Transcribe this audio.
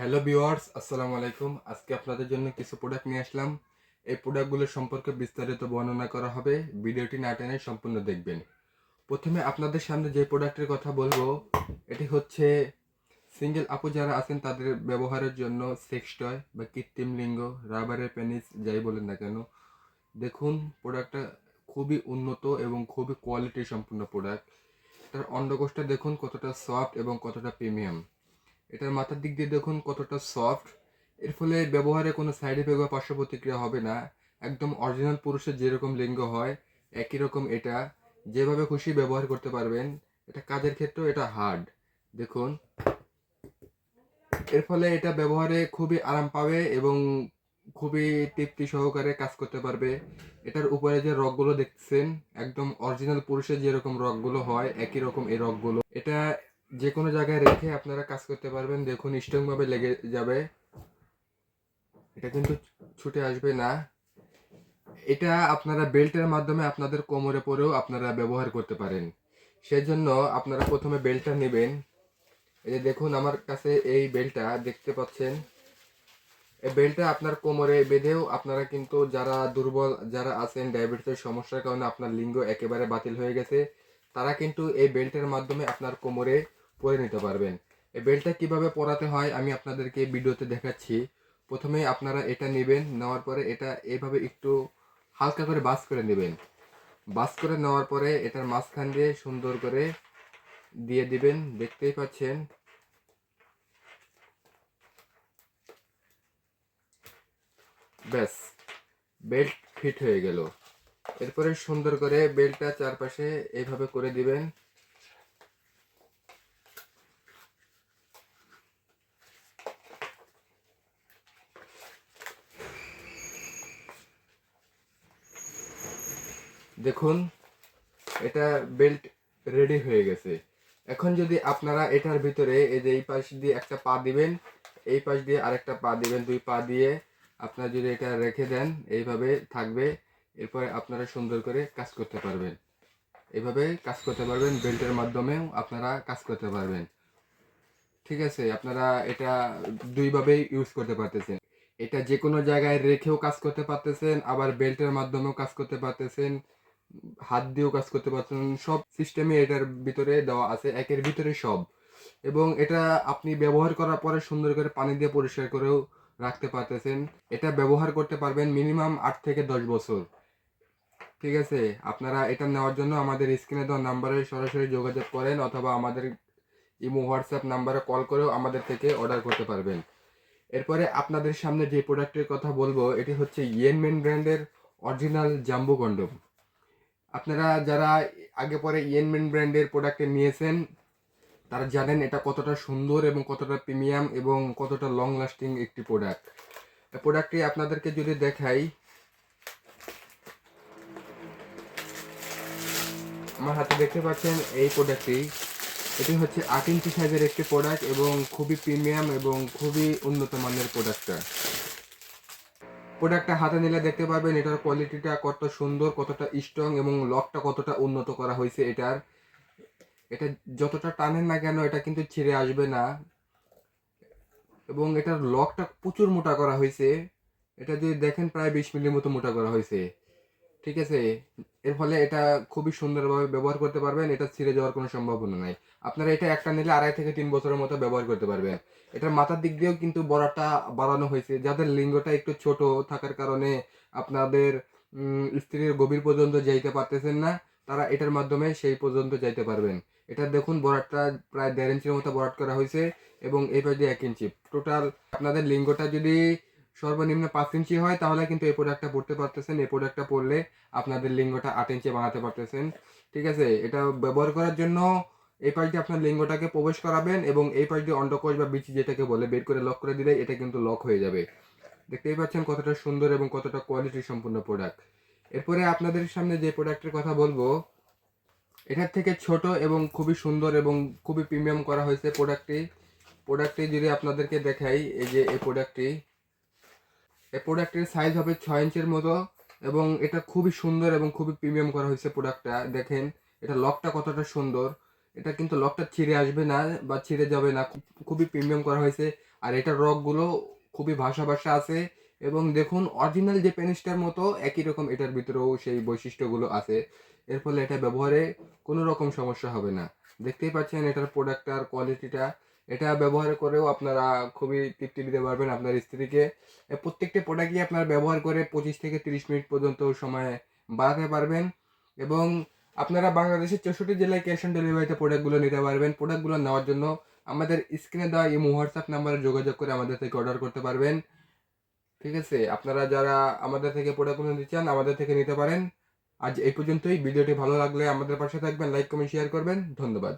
Hello viewers, আসসালামু আলাইকুম। আজকে আপনাদের জন্য কিছু প্রোডাক্ট নিয়ে আসলাম। এই প্রোডাক্টগুলো সম্পর্কে বিস্তারিত বর্ণনা করা হবে। ভিডিওটি না টেনে সম্পূর্ণ দেখবেন। প্রথমে আপনাদের সামনে যে প্রোডাক্টের কথা বলবো, এটি হচ্ছে সিঙ্গেল আপু যারা আছেন তাদের ব্যবহারের জন্য সেক্স টয় বা কৃত্রিম লিঙ্গ, রাবারের পেনিস যাই বলেন না কেন। দেখুন প্রোডাক্টটা খুবই উন্নত এবং খুবই কোয়ালিটি সম্পূর্ণ প্রোডাক্ট। তার অন্ডকোষটা দেখুন কতটা সফট এবং কতটা প্রিমিয়াম। এটার মাথার দিক দিয়ে দেখুন কতটা সফট। এর ফলে ব্যবহারে কোনো সাইড এফেক্ট বা পার্শ্ব প্রতিক্রিয়া হবে না। একদম অরিজিনাল পুরুষের যেরকম লিঙ্গ হয় একই রকম এটা, যেভাবে খুশি ব্যবহার করতে পারবেন। এটা কাজের ক্ষেত্রেও এটা হার্ড। দেখুন এর ফলে এটা ব্যবহারে খুবই আরাম পাবে এবং খুবই তৃপ্তি সহকারে কাজ করতে পারবে। এটার উপরে যে রগগুলো দেখছেন একদম অরিজিনাল পুরুষের যেরকম রগগুলো হয় একই রকম এই রগগুলো। এটা যে কোনো জায়গায় রেখে আপনারা কাজ করতে পারবেন। দেখুন স্ট্রং ভাবে লেগে যাবে, এটা কিন্তু ছুটে আসবে না। এটা আপনারা বেল্টের মাধ্যমে আপনাদের কোমরে পরেও আপনারা ব্যবহার করতে পারেন। সেজন্য আপনারা প্রথমে বেল্টটা নেবেন। এই যে দেখুন আমার কাছে এই বেল্টটা দেখতে পাচ্ছেন। এই বেল্টটা আপনার কোমরে বেঁধেও আপনারা কিন্তু যারা দুর্বল যারা আছেন, ডায়াবেটিসের সমস্যার কারণে আপনার লিঙ্গ একেবারে বাতিল হয়ে গেছে, তারা কিন্তু এই বেল্টের মাধ্যমে আপনার কোমরে পরে নিতে পারবেন। এই বেল্টটা কিভাবে পরাতে হয় আমি আপনাদেরকে ভিডিওতে দেখাচ্ছি। প্রথমে আপনারা এটা নেবেন, নেওয়ার পরে এটা এইভাবে একটু হালকা করে বাস করে নেবেন। বাস করে নেওয়ার পরে এটার মাঝখান দিয়ে সুন্দর করে দিয়ে দিবেন। দেখতেই পাচ্ছেন ব্যাস, বেল্ট ফিট হয়ে গেল। এরপরে সুন্দর করে বেল্টটা চারপাশে এইভাবে করে দিবেন। দেখুন এটা বেল্ট রেডি হয়ে গেছে। এখন যদি আপনারা এটার ভিতরে এই যে এই পাশ দিয়ে একটা পা দিবেন, এই পাশ দিয়ে আরেকটা পা দিবেন, দুই পা দিয়ে আপনারা যদি এটা রেখে দেন এইভাবে থাকবে। এরপরে আপনারা সুন্দর করে কাজ করতে পারবেন। এইভাবে কাজ করতে পারবেন, বেল্টের মাধ্যমেও আপনারা কাজ করতে পারবেন। ঠিক আছে, আপনারা এটা দুইভাবেই ইউজ করতে পারতেছেন। এটা যে কোনো জায়গায় রেখেও কাজ করতে পারতেছেন, আবার বেল্টের মাধ্যমেও কাজ করতে পারতেছেন, হাত দিয়েও কাজ করতে পারতেন। সব সিস্টেমে এটার ভিতরে দেওয়া আছে, একের ভিতরে সব। এবং এটা আপনি ব্যবহার করার পরে সুন্দর করে পানি দিয়ে পরিষ্কার করেও রাখতে পারতেছেন। এটা ব্যবহার করতে পারবেন মিনিমাম 8 থেকে 10 বছর। ঠিক আছে, আপনারা এটা নেওয়ার জন্য আমাদের স্ক্রিনে দেওয়া নাম্বারে সরাসরি যোগাযোগ করেন, অথবা আমাদের ইমো হোয়াটসঅ্যাপ নাম্বারে কল করেও আমাদের থেকে অর্ডার করতে পারবেন। এরপরে আপনাদের সামনে যে প্রোডাক্টের কথা বলবো এটি হচ্ছে ইয়েনমেন ব্র্যান্ডের অরিজিনাল জাম্বো কন্ডোম। আপনারা যারা আগে পরে ইয়েনমেন ব্র্যান্ডের প্রোডাক্টে নিয়েছেন তারা জানেন এটা কতটা সুন্দর এবং কতটা প্রিমিয়াম এবং কতটা লং লাস্টিং একটি প্রোডাক্ট। এই প্রোডাক্টটি আপনাদেরকে যদি দেখাই, আমার হাতে দেখতে পাচ্ছেন এই প্রোডাক্টটি। এটি হচ্ছে 8 ইঞ্চি সাইজের একটি প্রোডাক্ট এবং খুবই প্রিমিয়াম এবং খুবই উন্নত মানের প্রোডাক্টটা। প্রোডাক্টটা হাতে নিলে দেখতে পারবেন এটার কোয়ালিটিটা কত সুন্দর, কতটা স্ট্রং এবং লকটা কতটা উন্নত করা হয়েছে এটার। এটা যতটা টানেন না কেন এটা কিন্তু ছিঁড়ে আসবে না। এবং এটার লকটা প্রচুর মোটা করা হয়েছে। এটা যদি দেখেন প্রায় 20 মিলির মতো মোটা করা হয়েছে। ঠিক আছে, এর ফলে এটা খুবই সুন্দরভাবে ব্যবহার করতে পারবেন। এটা ছিঁড়ে যাওয়ার কোনো সম্ভাবনা নাই। আপনারা এটা একটা নিলে 2.5 থেকে 3 বছরের মতো ব্যবহার করতে পারবেন। এটার মাথার দিক দিয়েও কিন্তু বড়টা বাড়ানো হয়েছে, যাদের লিঙ্গটা একটু ছোট থাকার কারণে আপনাদের স্ত্রীর গভীর পর্যন্ত যাইতে পারতেছেন না, তারা এটার মাধ্যমে সেই পর্যন্ত যাইতে পারবেন। এটা দেখুন বরাটটা প্রায় 1.5 ইঞ্চির মতো বরাট করা হয়েছে এবং এই পাশে 1 ইঞ্চি টোটাল। আপনাদের লিঙ্গটা যদি সর্বনিম্ন 5 ইঞ্চি হয় তাহলে কিন্তু এই প্রোডাক্টটা পড়তে পারতেছেন। এই প্রোডাক্টটা পড়লে আপনাদের লিঙ্গটা 8 ইঞ্চি বানাতে পারতেছেন। ঠিক আছে, এটা ব্যবহার করার জন্য এই পাশ দিয়ে আপনার লিঙ্গটাকে প্রবেশ করাবেন এবং এই পাশ দিয়ে অন্ডকোষ বা বিচি যেটাকে বলে বের করে লক করে দিলে এটা কিন্তু লক হয়ে যাবে। দেখতেই পাচ্ছেন কতটা সুন্দর এবং কতটা কোয়ালিটি সম্পূর্ণ প্রোডাক্ট। এরপরে আপনাদের সামনে যে প্রোডাক্টের কথা বলবো এটার থেকে ছোট এবং খুবই সুন্দর এবং খুবই প্রিমিয়াম করা হয়েছে প্রোডাক্টটি যদি আপনাদেরকে দেখাই, এই যে এই প্রোডাক্টটি, এই প্রোডাক্টের সাইজ হবে 6 ইঞ্চির মতো এবং এটা খুবই সুন্দর এবং খুবই প্রিমিয়াম করা হয়েছে প্রোডাক্টটা। দেখেন এটা লকটা কতটা সুন্দর। এটা কিন্তু লকটা ছিঁড়ে আসবে না বা ছিঁড়ে যাবে না, খুবই প্রিমিয়াম করা হয়েছে। আর এটার রগগুলো খুবই ভাসা ভাসা আছে, এবং দেখুন অরিজিনাল যে পেনিসটার মতো একই রকম এটার ভিতরেও সেই বৈশিষ্ট্যগুলো আছে। এর ফলে এটা ব্যবহারে কোনো রকম সমস্যা হবে না। দেখতেই পাচ্ছেন এটার প্রোডাক্টটার কোয়ালিটিটা। এটা ব্যবহার করেও আপনারা খুবই তৃপ্তি দিতে পারবেন আপনার স্ত্রীকে। প্রত্যেকটা প্রোডাক্টই আপনার ব্যবহার করে 25 থেকে 30 মিনিট পর্যন্ত সময় বাড়াতে পারবেন, এবং আপনারা বাংলাদেশের 64 জেলায় ক্যাশ অন ডেলিভারিতে প্রোডাক্টগুলো নিতে পারবেন। প্রোডাক্টগুলো নেওয়ার জন্য আমাদের স্ক্রিনে দেওয়া ইমো হোয়াটসঅ্যাপ নাম্বারে যোগাযোগ করে আমাদের থেকে অর্ডার করতে পারবেন। ঠিক আছে, আপনারা যারা আমাদের থেকে প্রোডাক্টগুলো নিতে চান আমাদের থেকে নিতে পারেন। আজ এই পর্যন্তই। ভিডিওটি ভালো লাগলে আমাদের পাশে থাকবেন, লাইক কমেন্ট শেয়ার করবেন। ধন্যবাদ।